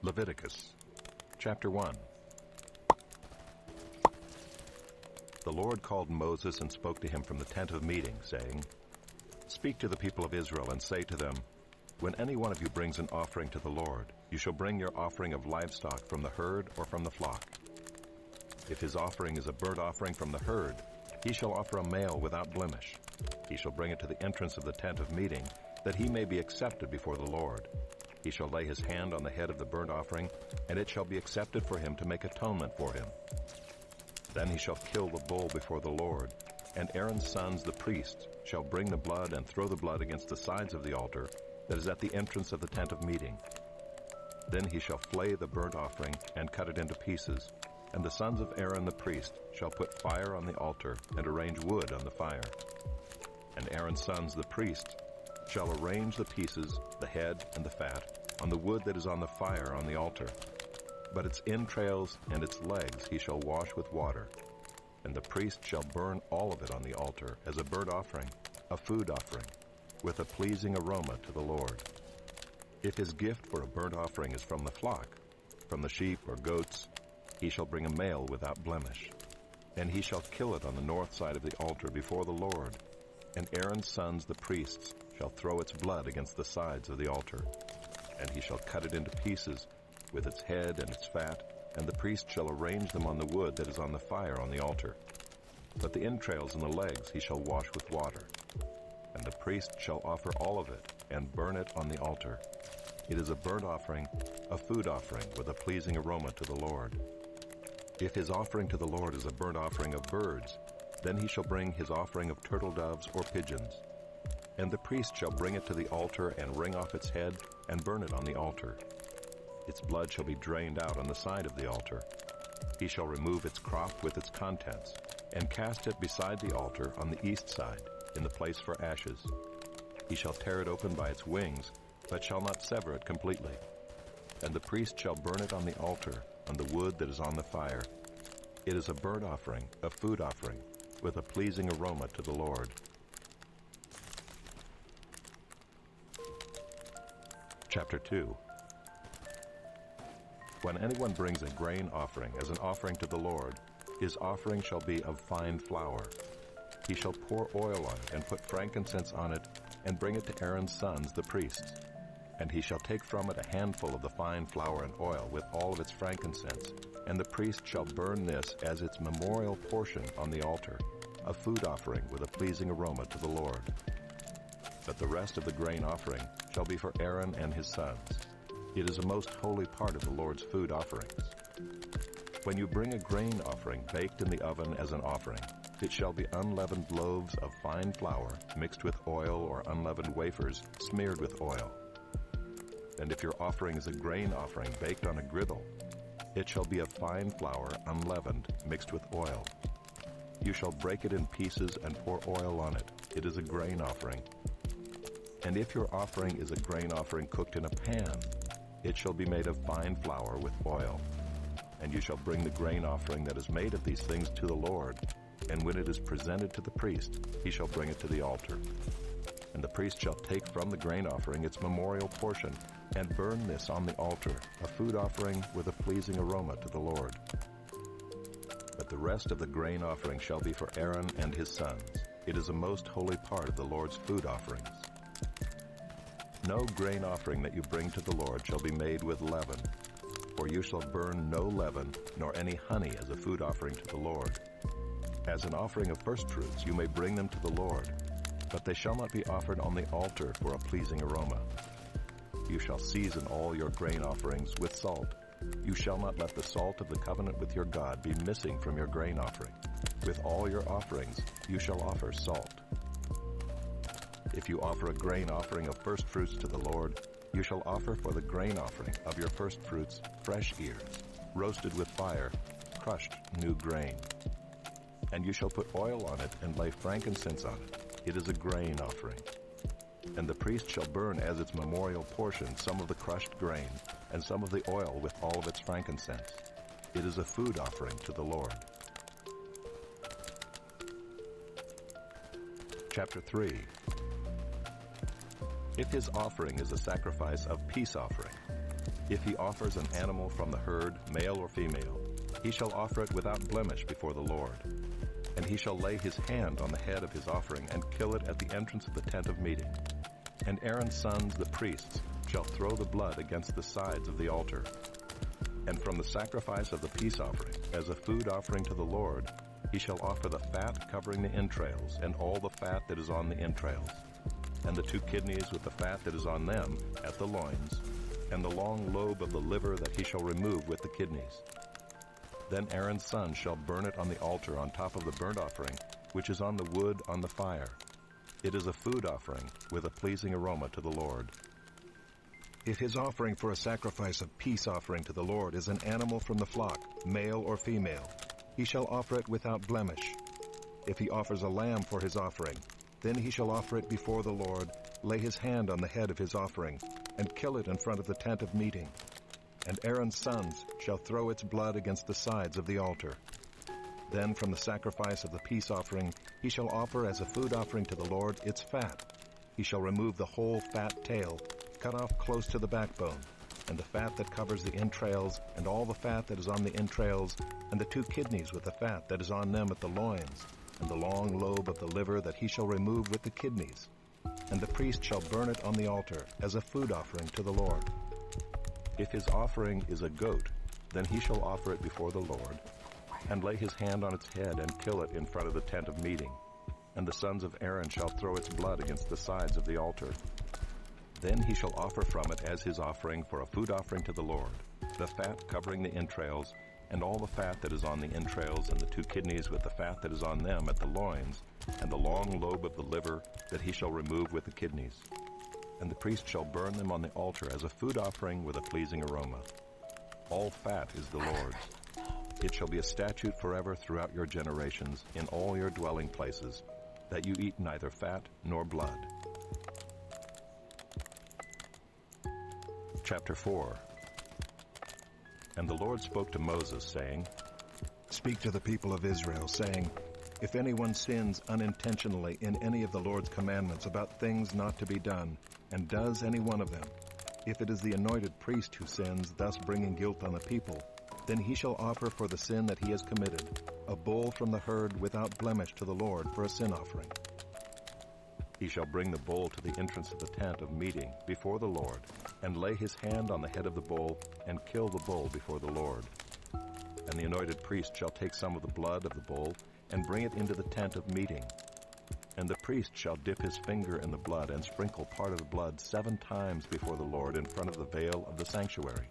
Leviticus, chapter 1. The Lord called Moses and spoke to him from the tent of meeting, saying, Speak to the people of Israel and say to them, When any one of you brings an offering to the Lord, you shall bring your offering of livestock from the herd or from the flock. If his offering is a burnt offering from the herd, he shall offer a male without blemish. He shall bring it to the entrance of the tent of meeting, that he may be accepted before the Lord. He shall lay his hand on the head of the burnt offering, and it shall be accepted for him to make atonement for him. Then he shall kill the bull before the Lord, and Aaron's sons, the priests, shall bring the blood and throw the blood against the sides of the altar that is at the entrance of the tent of meeting. Then he shall flay the burnt offering and cut it into pieces, and the sons of Aaron the priest shall put fire on the altar and arrange wood on the fire. And Aaron's sons, the priests, shall arrange the pieces, the head and the fat, on the wood that is on the fire on the altar. But its entrails and its legs he shall wash with water. And the priest shall burn all of it on the altar as a burnt offering, a food offering, with a pleasing aroma to the Lord. If his gift for a burnt offering is from the flock, from the sheep or goats, he shall bring a male without blemish. And he shall kill it on the north side of the altar before the Lord. And Aaron's sons, the priests, shall throw its blood against the sides of the altar. And he shall cut it into pieces, with its head and its fat, and the priest shall arrange them on the wood that is on the fire on the altar. But the entrails and the legs he shall wash with water. And the priest shall offer all of it, and burn it on the altar. It is a burnt offering, a food offering, with a pleasing aroma to the Lord. If his offering to the Lord is a burnt offering of birds, then he shall bring his offering of turtle doves or pigeons. And the priest shall bring it to the altar and wring off its head and burn it on the altar. Its blood shall be drained out on the side of the altar. He shall remove its crop with its contents and cast it beside the altar on the east side, in the place for ashes. He shall tear it open by its wings, but shall not sever it completely. And the priest shall burn it on the altar, on the wood that is on the fire. It is a burnt offering, a food offering, with a pleasing aroma to the Lord. Chapter 2. When anyone brings a grain offering as an offering to the Lord, his offering shall be of fine flour. He shall pour oil on it and put frankincense on it and bring it to Aaron's sons, the priests. And he shall take from it a handful of the fine flour and oil with all of its frankincense, and the priest shall burn this as its memorial portion on the altar, a food offering with a pleasing aroma to the Lord. But the rest of the grain offering shall be for Aaron and his sons. It is a most holy part of the Lord's food offerings. When you bring a grain offering baked in the oven as an offering, it shall be unleavened loaves of fine flour mixed with oil, or unleavened wafers smeared with oil. And if your offering is a grain offering baked on a griddle, it shall be of fine flour unleavened mixed with oil. You shall break it in pieces and pour oil on it. It is a grain offering. And if your offering is a grain offering cooked in a pan, it shall be made of fine flour with oil. And you shall bring the grain offering that is made of these things to the Lord, and when it is presented to the priest, he shall bring it to the altar. And the priest shall take from the grain offering its memorial portion, and burn this on the altar, a food offering with a pleasing aroma to the Lord. But the rest of the grain offering shall be for Aaron and his sons. It is a most holy part of the Lord's food offerings. No grain offering that you bring to the Lord shall be made with leaven, for you shall burn no leaven, nor any honey as a food offering to the Lord. As an offering of firstfruits you may bring them to the Lord, but they shall not be offered on the altar for a pleasing aroma. You shall season all your grain offerings with salt. You shall not let the salt of the covenant with your God be missing from your grain offering. With all your offerings you shall offer salt. If you offer a grain offering of firstfruits to the Lord, you shall offer for the grain offering of your firstfruits fresh ears, roasted with fire, crushed new grain. And you shall put oil on it and lay frankincense on it. It is a grain offering. And the priest shall burn as its memorial portion some of the crushed grain, and some of the oil with all of its frankincense. It is a food offering to the Lord. Chapter 3. If his offering is a sacrifice of peace offering, If he offers an animal from the herd, male or female, he shall offer it without blemish before the Lord. And he shall lay his hand on the head of his offering and kill it at the entrance of the tent of meeting. And Aaron's sons, the priests, shall throw the blood against the sides of the altar. And from the sacrifice of the peace offering, as a food offering to the Lord, he shall offer the fat covering the entrails, and all the fat that is on the entrails, and the 2 kidneys with the fat that is on them at the loins, and the long lobe of the liver that he shall remove with the kidneys. Then Aaron's son shall burn it on the altar on top of the burnt offering, which is on the wood on the fire. It is a food offering with a pleasing aroma to the Lord. If his offering for a sacrifice of peace offering to the Lord is an animal from the flock, male or female, he shall offer it without blemish. If he offers a lamb for his offering, then he shall offer it before the Lord, lay his hand on the head of his offering, and kill it in front of the tent of meeting. And Aaron's sons shall throw its blood against the sides of the altar. Then from the sacrifice of the peace offering he shall offer as a food offering to the Lord its fat. He shall remove the whole fat tail, cut off close to the backbone, and the fat that covers the entrails, and all the fat that is on the entrails, and the 2 kidneys with the fat that is on them at the loins, and the long lobe of the liver that he shall remove with the kidneys. And the priest shall burn it on the altar as a food offering to the Lord. If his offering is a goat, then he shall offer it before the Lord, and lay his hand on its head and kill it in front of the tent of meeting. And the sons of Aaron shall throw its blood against the sides of the altar. Then he shall offer from it as his offering for a food offering to the Lord, the fat covering the entrails, and all the fat that is on the entrails, and the 2 kidneys with the fat that is on them at the loins, and the long lobe of the liver that he shall remove with the kidneys. And the priest shall burn them on the altar as a food offering with a pleasing aroma. All fat is the Lord's. It shall be a statute forever throughout your generations in all your dwelling places, that you eat neither fat nor blood. Chapter 4. And the Lord spoke to Moses, saying, Speak to the people of Israel, saying, If anyone sins unintentionally in any of the Lord's commandments about things not to be done, and does any one of them, if it is the anointed priest who sins, thus bringing guilt on the people, then he shall offer for the sin that he has committed a bull from the herd without blemish to the Lord for a sin offering. He shall bring the bull to the entrance of the tent of meeting before the Lord, and lay his hand on the head of the bull, and kill the bull before the Lord. And the anointed priest shall take some of the blood of the bull, and bring it into the tent of meeting. And the priest shall dip his finger in the blood, and sprinkle part of the blood 7 times before the Lord in front of the veil of the sanctuary.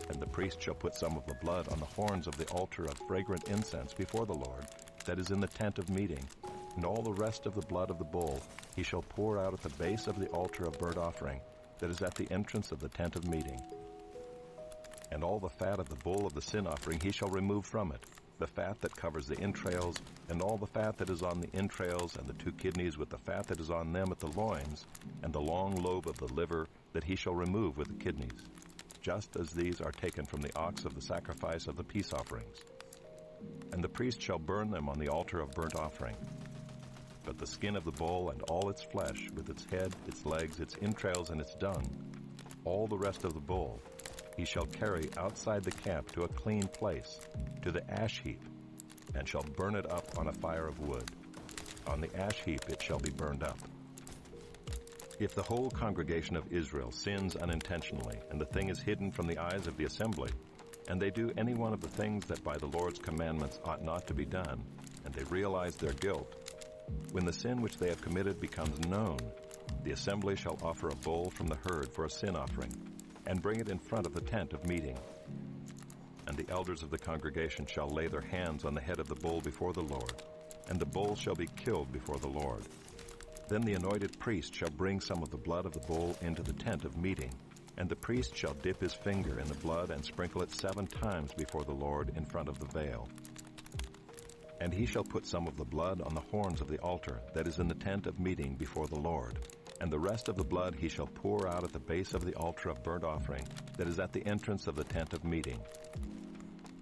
And the priest shall put some of the blood on the horns of the altar of fragrant incense before the Lord, that is in the tent of meeting, and all the rest of the blood of the bull he shall pour out at the base of the altar of burnt offering, that is at the entrance of the tent of meeting. And all the fat of the bull of the sin offering he shall remove from it, the fat that covers the entrails, and all the fat that is on the entrails, and the 2 kidneys with the fat that is on them at the loins, and the long lobe of the liver that he shall remove with the kidneys, just as these are taken from the ox of the sacrifice of the peace offerings. And the priest shall burn them on the altar of burnt offering. But the skin of the bull and all its flesh, with its head, its legs, its entrails, and its dung, all the rest of the bull, he shall carry outside the camp to a clean place, to the ash heap, and shall burn it up on a fire of wood. On the ash heap it shall be burned up. If the whole congregation of Israel sins unintentionally, and the thing is hidden from the eyes of the assembly, and they do any one of the things that by the Lord's commandments ought not to be done, and they realize their guilt, when the sin which they have committed becomes known, the assembly shall offer a bull from the herd for a sin offering, and bring it in front of the tent of meeting. And the elders of the congregation shall lay their hands on the head of the bull before the Lord, and the bull shall be killed before the Lord. Then the anointed priest shall bring some of the blood of the bull into the tent of meeting, and the priest shall dip his finger in the blood and sprinkle it 7 times before the Lord in front of the veil. And he shall put some of the blood on the horns of the altar that is in the tent of meeting before the Lord, and the rest of the blood he shall pour out at the base of the altar of burnt offering that is at the entrance of the tent of meeting.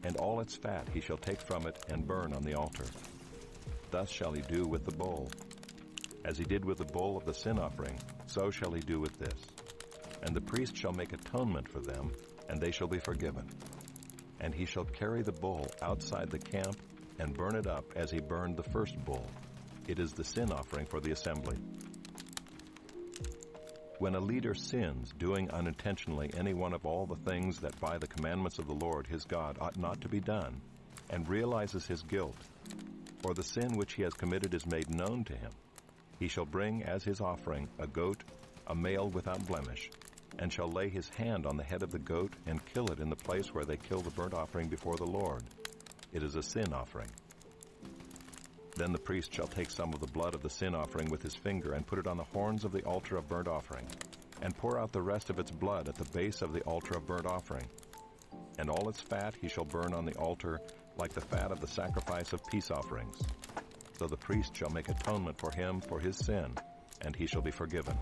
And all its fat he shall take from it and burn on the altar. Thus shall he do with the bull. As he did with the bull of the sin offering, so shall he do with this. And the priest shall make atonement for them, and they shall be forgiven. And he shall carry the bull outside the camp and burn it up as he burned the first bull. It is the sin offering for the assembly. When a leader sins, doing unintentionally any one of all the things that by the commandments of the Lord his God ought not to be done, and realizes his guilt, or the sin which he has committed is made known to him, he shall bring as his offering a goat, a male without blemish, and shall lay his hand on the head of the goat and kill it in the place where they kill the burnt offering before the Lord. It is a sin offering. Then the priest shall take some of the blood of the sin offering with his finger and put it on the horns of the altar of burnt offering, and pour out the rest of its blood at the base of the altar of burnt offering. And all its fat he shall burn on the altar like the fat of the sacrifice of peace offerings. So the priest shall make atonement for him for his sin, and he shall be forgiven.